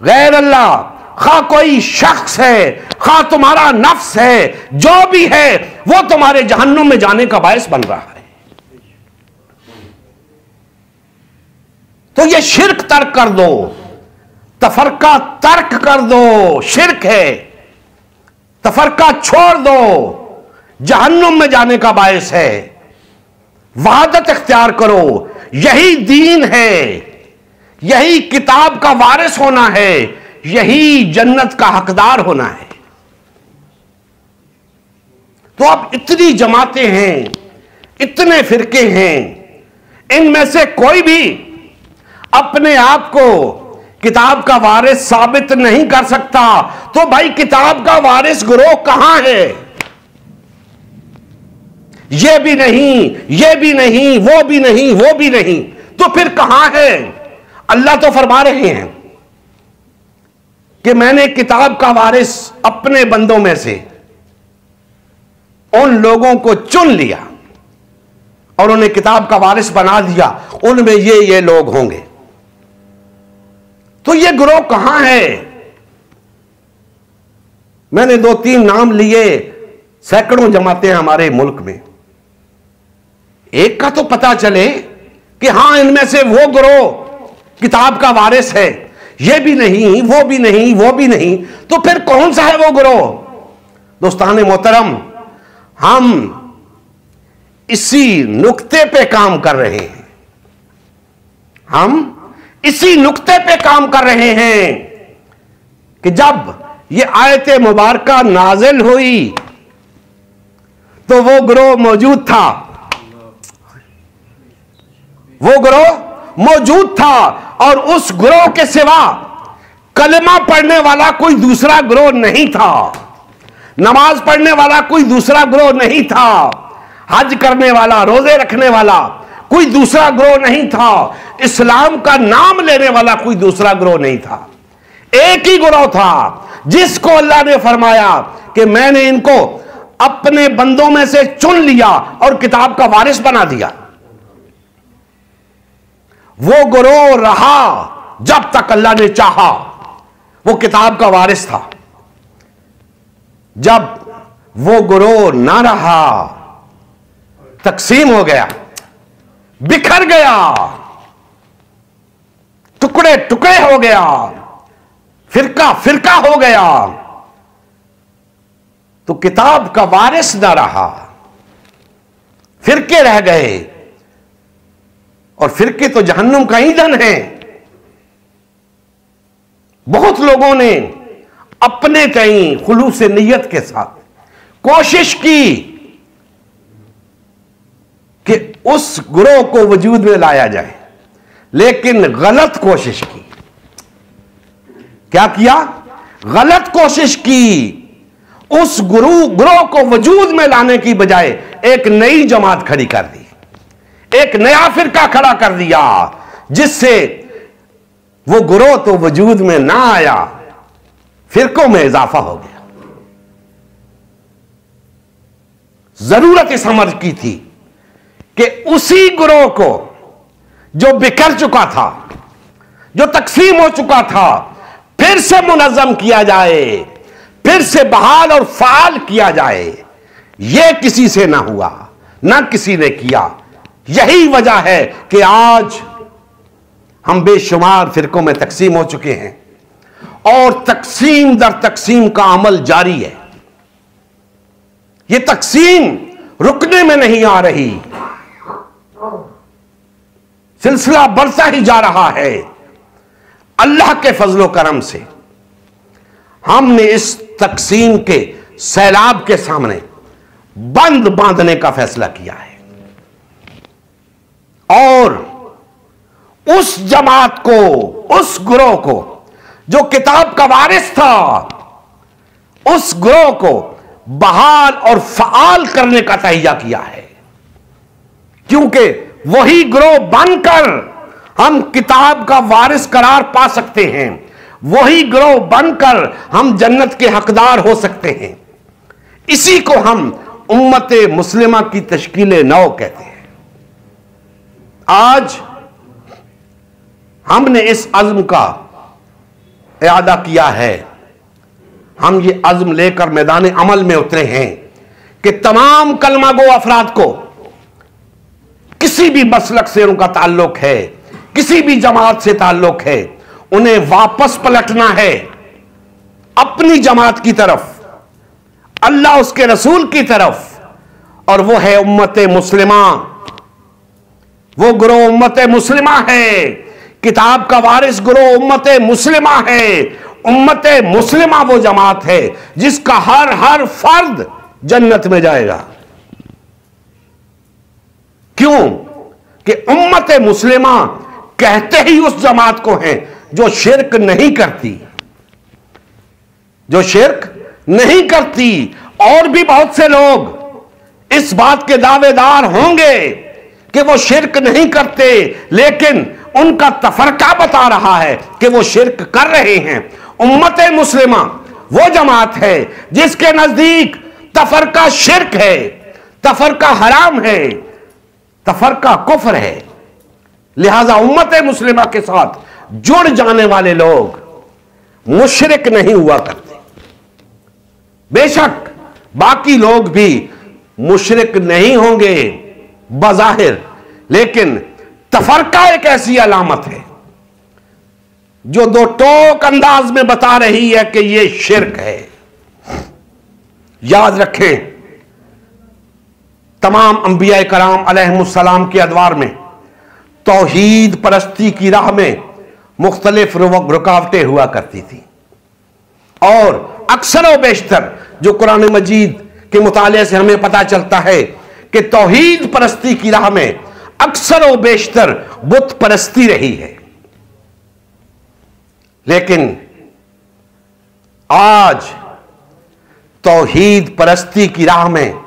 गैर अल्लाह, खा कोई शख्स है, खा तुम्हारा नफ्स है, जो भी है वो तुम्हारे जहन्नुम में जाने का बायस बन रहा है। तो ये शिर्क तर्क कर दो, तफरका तर्क कर दो, शिर्क है। तफरका छोड़ दो, जहन्नुम में जाने का बायस है। वहादत इख्तियार करो, यही दीन है, यही किताब का वारिस होना है, यही जन्नत का हकदार होना है। तो अब इतनी जमातें हैं, इतने फिरके हैं, इनमें से कोई भी अपने आप को किताब का वारिस साबित नहीं कर सकता। तो भाई किताब का वारिस गिरोह कहां है? ये भी नहीं, ये भी नहीं, वो भी नहीं, वो भी नहीं, तो फिर कहां है? अल्लाह तो फरमा रहे हैं कि मैंने किताब का वारिस अपने बंदों में से उन लोगों को चुन लिया और उन्हें किताब का वारिस बना दिया, उनमें ये लोग होंगे। तो ये गिरोह कहां है? मैंने 2-3 नाम लिए, सैकड़ों जमातें हमारे मुल्क में। एक का तो पता चले कि हां इनमें से वो गिरोह किताब का वारिस है, ये भी नहीं, वो भी नहीं, वो भी नहीं, तो फिर कौन सा है वो गिरोह? दोस्तान मोहतरम, हम इसी नुक्ते पे काम कर रहे हैं। हम इसी नुक्ते पे काम कर रहे हैं कि जब ये आयत मुबारका नाजिल हुई तो वो गिरोह मौजूद था, वो गिरोह मौजूद था, और उस गिरोह के सिवा कलमा पढ़ने वाला कोई दूसरा गिरोह नहीं था, नमाज पढ़ने वाला कोई दूसरा गिरोह नहीं था, हज करने वाला, रोजे रखने वाला कोई दूसरा गिरोह नहीं था, इस्लाम का नाम लेने वाला कोई दूसरा गिरोह नहीं था। एक ही गिरोह था जिसको अल्लाह ने फरमाया कि मैंने इनको अपने बंदों में से चुन लिया और किताब का वारिस बना दिया। वो गिरोह रहा जब तक अल्लाह ने चाहा, वो किताब का वारिस था। जब वो गिरोह ना रहा, तकसीम हो गया, बिखर गया, टुकड़े टुकड़े हो गया, फिरका फिरका हो गया, तो किताब का वारिस ना रहा, फिरके रह गए। और फिरके तो जहन्नुम का ईंधन है। बहुत लोगों ने अपने कहीं खुलूस नियत के साथ कोशिश की कि उस गिरोह को वजूद में लाया जाए, लेकिन गलत कोशिश की। क्या किया? गलत कोशिश की। उस ग्रोह को वजूद में लाने की बजाय एक नई जमात खड़ी कर दी, एक नया फिरका खड़ा कर दिया, जिससे वो ग्रोह तो वजूद में ना आया, फिरकों में इजाफा हो गया। जरूरत इस अमर की थी कि उसी ग्रोह को जो बिखर चुका था, जो तकसीम हो चुका था, फिर से मुनज़्ज़म किया जाए, फिर से बहाल और फाल किया जाए। यह किसी से ना हुआ, ना किसी ने किया। यही वजह है कि आज हम बेशुमार फिरकों में तकसीम हो चुके हैं और तकसीम दर तकसीम का अमल जारी है। यह तकसीम रुकने में नहीं आ रही, सिलसिला बढ़ता ही जा रहा है। अल्लाह के फजलो करम से हमने इस तकसीम के सैलाब के सामने बंद बांधने का फैसला किया है और उस जमात को, उस ग्रोह को जो किताब का वारिस था, उस ग्रोह को बहाल और फ़आल करने का तहिया किया है। क्योंकि वही ग्रोह बनकर हम किताब का वारिस करार पा सकते हैं, वही ग्रोह बनकर हम जन्नत के हकदार हो सकते हैं। इसी को हम उम्मत मुस्लिमा की तश्कील नौ कहते हैं। आज हमने इस अज़्म का इरादा किया है, हम ये अज़्म लेकर मैदान अमल में उतरे हैं कि तमाम कलमा गो अफराद को किसी भी मसलक से उनका ताल्लुक है, किसी भी जमात से ताल्लुक है, उन्हें वापस पलटना है अपनी जमात की तरफ, अल्लाह उसके रसूल की तरफ, और वो है उम्मत मुस्लिमा। वो ग्रोह उम्मत मुस्लिमा है, किताब का वारिस ग्रोह उम्मत मुस्लिमा है। उम्मत मुस्लिमा वो जमात है जिसका हर फर्द जन्नत में जाएगा। क्यों कि उम्मत मुस्लिमा कहते ही उस जमात को हैं जो शिर्क नहीं करती, जो शिर्क नहीं करती। और भी बहुत से लोग इस बात के दावेदार होंगे कि वो शिर्क नहीं करते, लेकिन उनका तफरका बता रहा है कि वो शिर्क कर रहे हैं। उम्मत मुस्लिमा वो जमात है जिसके नजदीक तफरका शिर्क है, तफरका हराम है, तफरका कुफ्र है। लिहाजा उम्मत मुस्लिमा के साथ जुड़ जाने वाले लोग मुशरिक नहीं हुआ करते। बेशक बाकी लोग भी मुशरिक नहीं होंगे बज़ाहिर, लेकिन तफरका एक ऐसी अलामत है जो दो टोक अंदाज में बता रही है कि यह शिर्क है। याद रखें, तमाम अंबिया कराम अलैहिमुस्सलाम के अदवार में तौहीद परस्ती की राह में मुख्तलिफ रुकावटें हुआ करती थी, और अक्सर व बेशतर जो कुरान मजीद के मुताले से हमें पता चलता है कि तौहीद परस्ती की राह में अक्सर व बेशतर बुत परस्ती रही है। लेकिन आज तौहीद परस्ती की राह में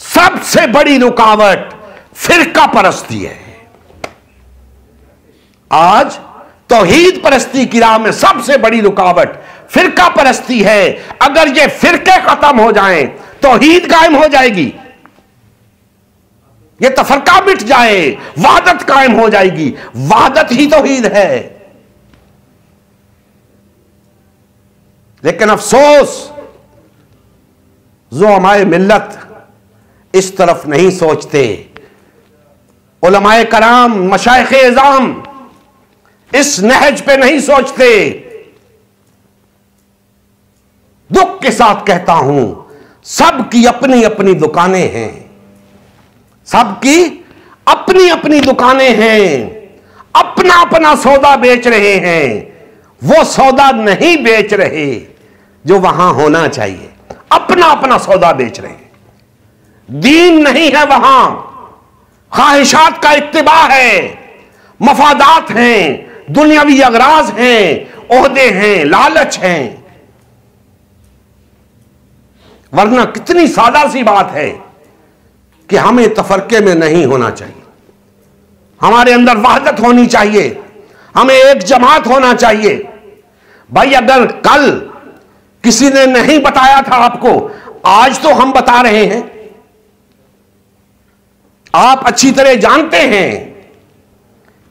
सबसे बड़ी रुकावट फिरका परस्ती है। आज तौहीद परस्ती की राह में सबसे बड़ी रुकावट फिरका परस्ती है। अगर ये फिरके खत्म हो जाएं, तौहीद कायम हो जाएगी, ये तफरका मिट जाए, वहदत कायम हो जाएगी। वहदत ही तौहीद है। लेकिन अफसोस जो हमारे मिल्लत इस तरफ नहीं सोचते। उलमाए कराम, मशाइख इज़ाम इस नहज पे नहीं सोचते। दुख के साथ कहता हूं, सबकी अपनी अपनी दुकानें हैं, सबकी अपनी अपनी दुकानें हैं, अपना अपना सौदा बेच रहे हैं। वो सौदा नहीं बेच रहे जो वहां होना चाहिए, अपना अपना सौदा बेच रहे हैं। दीन नहीं है वहां, ख्वाहिशात का इत्तिबा है, मफादात हैं, दुनियावी अगराज हैं, ओहदे हैं, लालच हैं। वरना कितनी सादा सी बात है कि हमें तफरके में नहीं होना चाहिए, हमारे अंदर वहदत होनी चाहिए, हमें एक जमात होना चाहिए। भाई अगर कल किसी ने नहीं बताया था आपको, आज तो हम बता रहे हैं। आप अच्छी तरह जानते हैं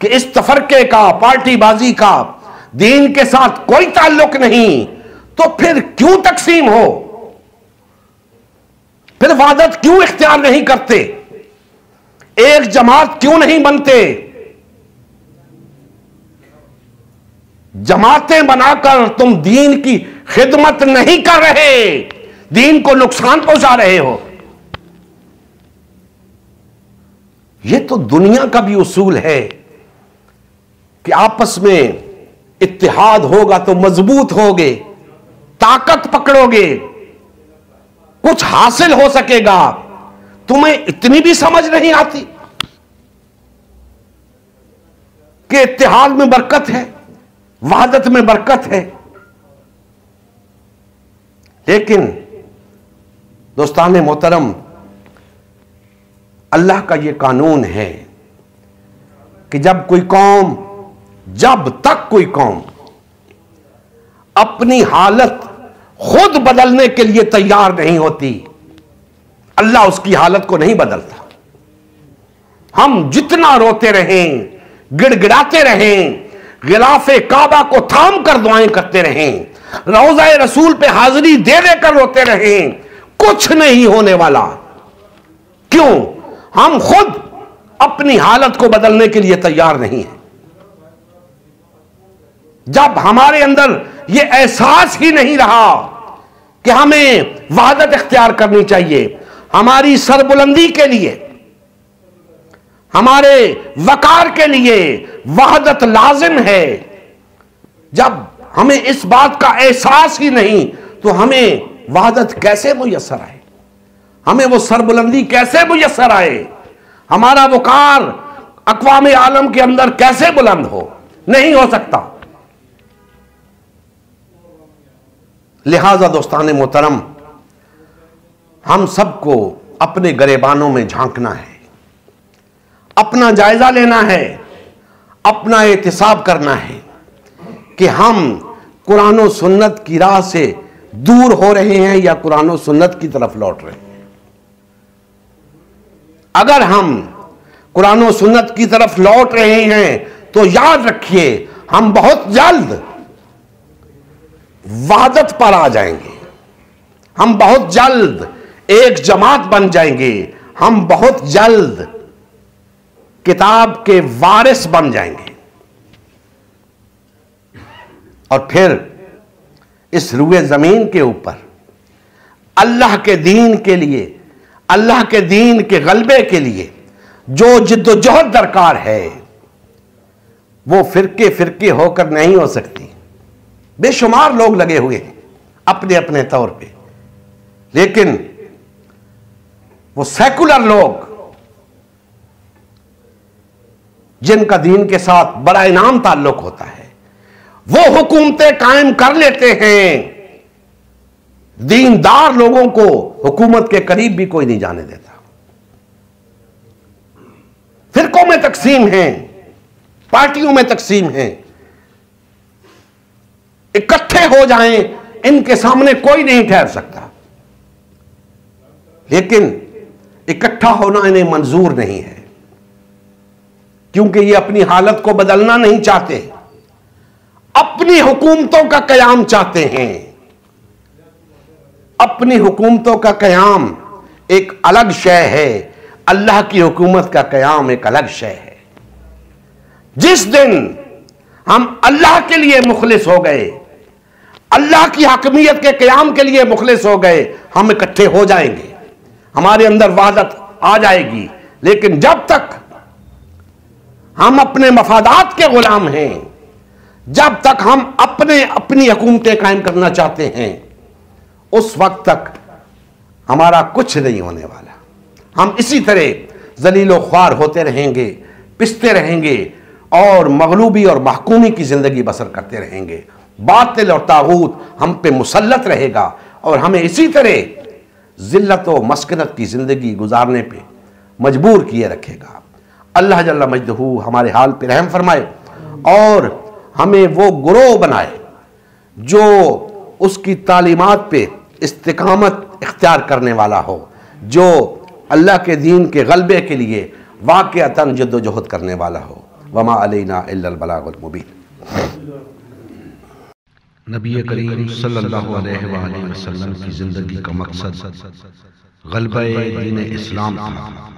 कि इस तफरके का, पार्टीबाजी का दीन के साथ कोई ताल्लुक नहीं, तो फिर क्यों तकसीम हो, फिर वहदत क्यों इख्तियार नहीं करते, एक जमात क्यों नहीं बनते? जमातें बनाकर तुम दीन की खिदमत नहीं कर रहे, दीन को नुकसान पहुंचा रहे हो। यह तो दुनिया का भी उसूल है कि आपस में इत्तेहाद होगा तो मजबूत होगे, ताकत पकड़ोगे, कुछ हासिल हो सकेगा। तुम्हें इतनी भी समझ नहीं आती कि इत्तेहाद में बरकत है, वहदत में बरकत है। लेकिन दोस्तान मोहतरम, अल्लाह का यह कानून है कि जब तक कोई कौम अपनी हालत खुद बदलने के लिए तैयार नहीं होती, अल्लाह उसकी हालत को नहीं बदलता। हम जितना रोते रहें, गिड़गिड़ाते रहें, गिलाफे काबा को थाम कर दुआएं करते रहें, रोज़ा रसूल पे हाजिरी दे देकर रोते रहें, कुछ नहीं होने वाला। क्यों? हम खुद अपनी हालत को बदलने के लिए तैयार नहीं हैं। जब हमारे अंदर यह एहसास ही नहीं रहा कि हमें वहदत इख्तियार करनी चाहिए, हमारी सरबुलंदी के लिए, हमारे वकार के लिए वहदत लाजिम है, जब हमें इस बात का एहसास ही नहीं, तो हमें वहदत कैसे मुयस्सर आए, हमें वो सरबुलंदी कैसे मुयस्सर आए, हमारा वकार अक़वाम आलम के अंदर कैसे बुलंद हो? नहीं हो सकता। लिहाजा दोस्तान मोहतरम, हम सबको अपने गरेबानों में झांकना है, अपना जायजा लेना है, अपना एहतिसाब करना है कि हम कुरान और सुन्नत की राह से दूर हो रहे हैं या कुरान और सुन्नत की तरफ लौट रहे हैं। अगर हम कुरान और सुन्नत की तरफ लौट रहे हैं तो याद रखिए, हम बहुत जल्द वहदत पर आ जाएंगे, हम बहुत जल्द एक जमात बन जाएंगे, हम बहुत जल्द किताब के वारिस बन जाएंगे। और फिर इस रुए जमीन के ऊपर अल्लाह के दीन के लिए, अल्लाह के दीन के गलबे के लिए जो जिद्दोजहद दरकार है, वो फिरके फिरके होकर नहीं हो सकती। बेशुमार लोग लगे हुए हैं अपने अपने तौर पे, लेकिन वो सेकुलर लोग जिनका दीन के साथ बड़ा इनाम ताल्लुक होता है, वो हुकूमतें कायम कर लेते हैं। दीनदार लोगों को हुकूमत के करीब भी कोई नहीं जाने देता। फिरकों में तकसीम है, पार्टियों में तकसीम है, इकट्ठे हो जाएं, इनके सामने कोई नहीं ठहर सकता। लेकिन इकट्ठा होना इन्हें मंजूर नहीं है, क्योंकि ये अपनी हालत को बदलना नहीं चाहते, अपनी हुकूमतों का कयाम चाहते हैं। अपनी हुकूमतों का कयाम एक अलग शय है, अल्लाह की हुकूमत का कयाम एक अलग शय है। जिस दिन हम अल्लाह के लिए मुखलिस हो गए, अल्लाह की हकमियत के कयाम के लिए मुखलिस हो गए, हम इकट्ठे हो जाएंगे, हमारे अंदर वहदत आ जाएगी। लेकिन जब तक हम अपने मफादात के गुलाम हैं, जब तक हम अपनी हुकूमतें कायम करना चाहते हैं, उस वक्त तक हमारा कुछ नहीं होने वाला। हम इसी तरह जलीलो ख्वार होते रहेंगे, पिसते रहेंगे और मगलूबी और महकूमी की ज़िंदगी बसर करते रहेंगे। बातिल और तागूत हम पे मुसल्लत रहेगा और हमें इसी तरह ज़िल्लत व मस्कनत की ज़िंदगी गुजारने पे मजबूर किए रखेगा। अल्लाह जल्ला मजदहू हमारे हाल पे रहम फरमाए और हमें वो गुरोह बनाए जो उसकी तालीमात पे इस्तिकामत इख्तियार करने वाला हो, जो अल्लाह के दीन के गलबे के लिए वाक़अतन जद्दोजहद करने वाला हो। वमा अलैना इल्लल बलागुल मुबीन। नबी करीम सल्लल्लाहु अलैहि वसल्लम की ज़िंदगी का मकसद गलबे दीन इस्लाम था।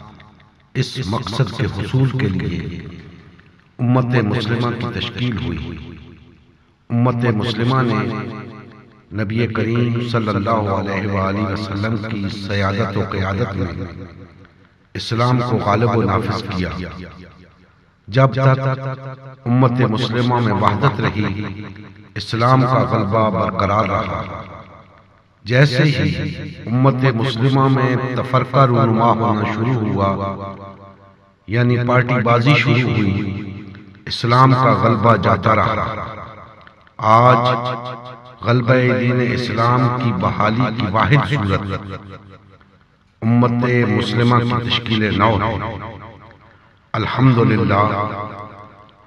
इस मकसद के हुसूल के लिए उम्मत मुस्लिमा की तश्कील हुई। उम्मत मुस्लिमा ने नबी करीम सल्लल्लाहु अलैहि वसल्लम की सयादत व क़यादत में इस्लाम को गालिब व नाफिज किया। जब तक उम्मत मुस्लिमा में वहदत रही, इस्लाम का गलबा बरकरार रहा। जैसे ही उम्मत मुस्लिमा में तफरका रूनुमा होना शुरू हुआ, यानी पार्टीबाजी शुरू हुई, इस्लाम का गलबा जाता रहा। आज गलबे दीन इस्लाम की बहाली की वाहिद सूरत उम्मत मुस्लिमा की तश्कील नौ है। अल्हम्दुलिल्लाह,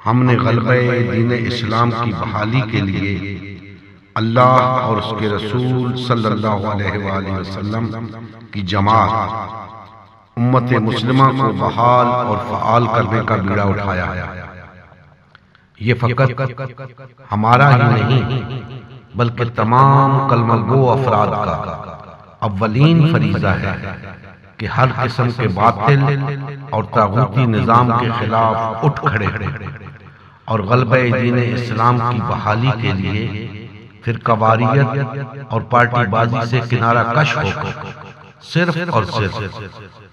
हमने गलबे दीन इस्लाम की बहाली के लिए अल्लाह और उसके रसूल सल्लल्लाहु अलैहि वसल्लम की जमात उम्मत मुस्लिमा को बहाल और फ़आल करने का बीड़ा उठाया है। ये फ़कत हमारा ही नहीं बल्कि तमाम कलमगो अफराद का अव्वलीन फरीज़ा है कि हर किस्म के बातिल और तागूती निज़ाम के खिलाफ उठ खड़े और गलबे दीन इस्लाम की बहाली के लिए फिरकावारियत और पार्टीबाजी से किनारा कश होकर सिर्फ और सिर्फ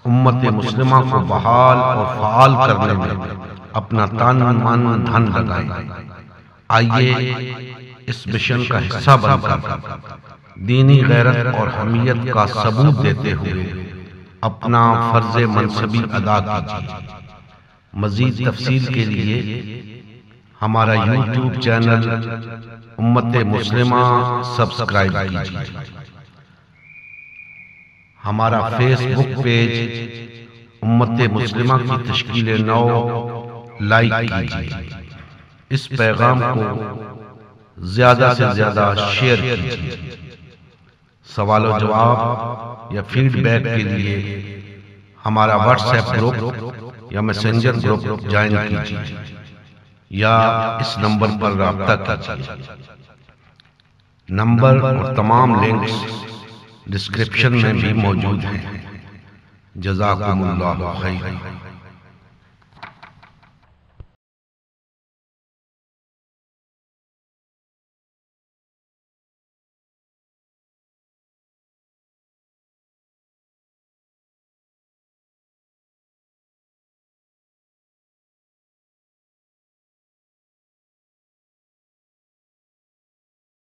उम्मत मुस्लिमा को बहाल और फ़आल करने में अपना तन मन धन लगाएं। आइए इस मिशन का हिस्सा बनकर दीनी गैरत और हमीयत का सबूत देते हुए अपना फर्ज मनसबी अदा कीजिए। मजीद तफसील के लिए हमारा यूट्यूब चैनल उम्मत मुस्लिमा सब्सक्राइब कीजिए। हमारा फेसबुक पेज उम्मत मुस्लिमा की तश्कील नौ लाइक कीजिए। इस पैगाम को ज्यादा से ज्यादा शेयर कीजिए। सवाल और जवाब या फीडबैक के लिए हमारा व्हाट्सएप ग्रुप या मैसेंजर ग्रुप ज्वाइन कीजिए या इस नंबर पर राब्ता कीजिए। नंबर और तमाम लिंक्स डिस्क्रिप्शन में भी मौजूद हैं। जज़ाकुमुल्लाहु खैर।